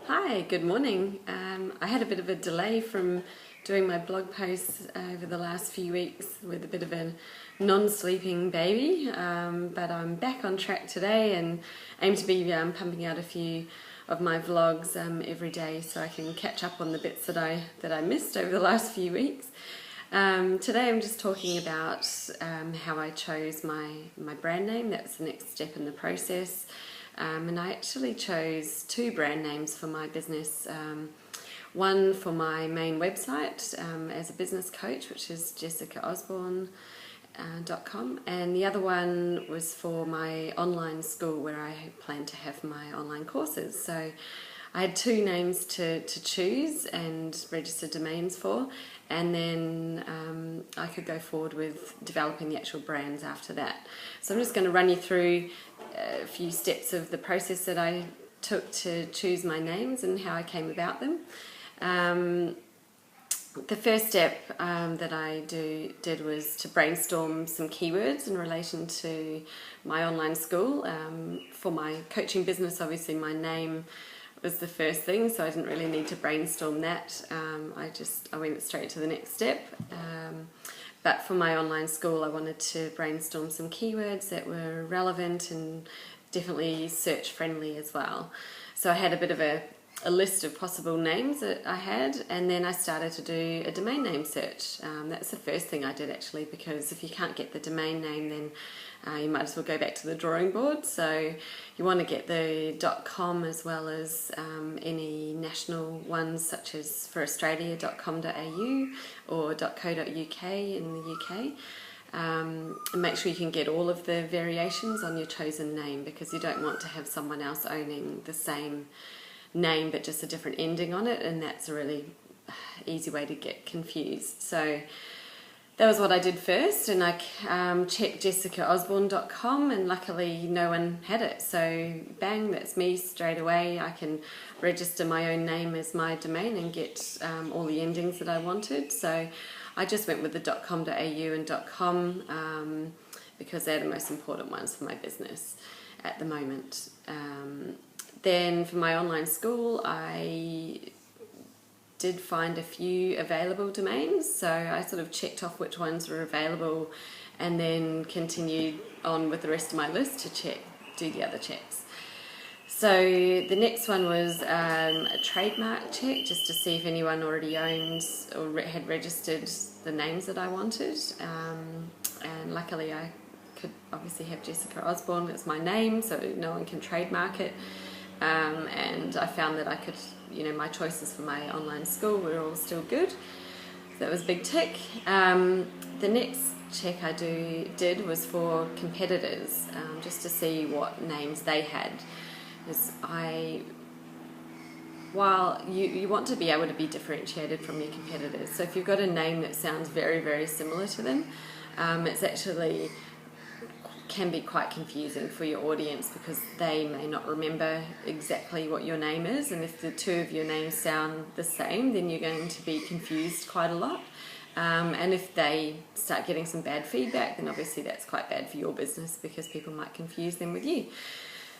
Hi, good morning. I had a bit of a delay from doing my blog posts over the last few weeks with a bit of a non-sleeping baby, but I'm back on track today and aim to be pumping out a few of my vlogs every day so I can catch up on the bits that I missed over the last few weeks. Today I'm just talking about how I chose my brand name. That's the next step in the process. And I actually chose two brand names for my business. One for my main website as a business coach, which is jessicaosborne.com, and the other one was for my online school where I plan to have my online courses. So I had two names to choose and register domains for, and then I could go forward with developing the actual brands after that. So I'm just going to run you through a few steps of the process that I took to choose my names and how I came about them. The first step that I did was to brainstorm some keywords in relation to my online school. For my coaching business, obviously my name was the first thing, so I didn't really need to brainstorm that. I went straight to the next step. But for my online school, I wanted to brainstorm some keywords that were relevant and definitely search friendly as well. So I had a bit of a list of possible names that I had, and then I started to do a domain name search. That's the first thing I did actually, because if you can't get the domain name, then you might as well go back to the drawing board. So you want to get the .com as well as any national ones, such as for Australia .com.au or .co.uk in the UK. And make sure you can get all of the variations on your chosen name, because you don't want to have someone else owning the same name but just a different ending on it, and that's a really easy way to get confused. So that was what I did first, and I checked jessicaosborne.com, and luckily no one had it. So bang, that's me straight away. I can register my own name as my domain and get all the endings that I wanted. So I just went with the .com.au and .com because they're the most important ones for my business at the moment. Then for my online school, I did find a few available domains, so I sort of checked off which ones were available and then continued on with the rest of my list to do the other checks. So the next one was a trademark check, just to see if anyone already owns or had registered the names that I wanted, and luckily I could obviously have Jessica Osborne as my name, so no one can trademark it. And I found that I could, my choices for my online school were all still good. So that was a big tick. The next check I did was for competitors, just to see what names they had. Because while you want to be able to be differentiated from your competitors, so if you've got a name that sounds very, very similar to them, it's actually can be quite confusing for your audience, because they may not remember exactly what your name is, and if the two of your names sound the same, then you're going to be confused quite a lot. And if they start getting some bad feedback, then obviously that's quite bad for your business, because people might confuse them with you.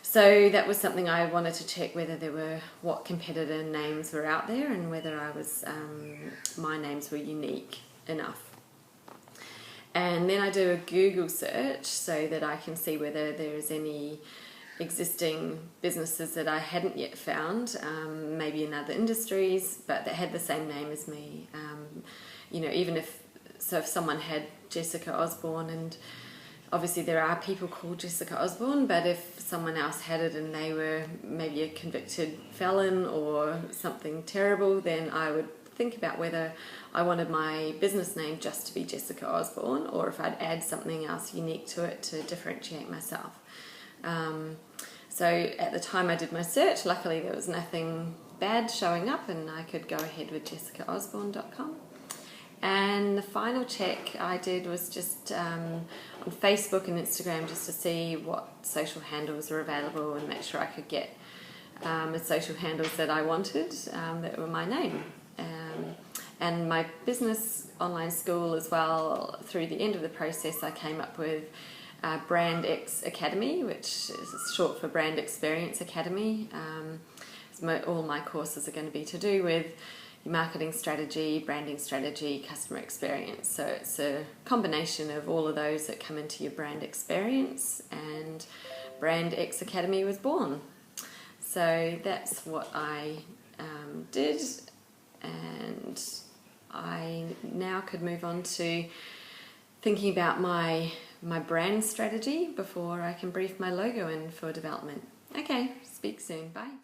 So that was something I wanted to check, whether what competitor names were out there and whether my names were unique enough. And then I do a Google search so that I can see whether there's any existing businesses that I hadn't yet found, maybe in other industries, but that had the same name as me. If someone had Jessica Osborne, and obviously there are people called Jessica Osborne, but if someone else had it and they were maybe a convicted felon or something terrible, then I would think about whether I wanted my business name just to be Jessica Osborne, or if I'd add something else unique to it to differentiate myself. So at the time I did my search, luckily there was nothing bad showing up, and I could go ahead with jessicaosborne.com. And the final check I did was just on Facebook and Instagram, just to see what social handles were available and make sure I could get the social handles that I wanted that were my name. And my business online school as well, through the end of the process, I came up with Brand X Academy, which is short for Brand Experience Academy. All my courses are going to be to do with your marketing strategy, branding strategy, customer experience. So it's a combination of all of those that come into your brand experience, and Brand X Academy was born. So that's what I did, and I now could move on to thinking about my brand strategy before I can brief my logo in for development. Okay, speak soon. Bye.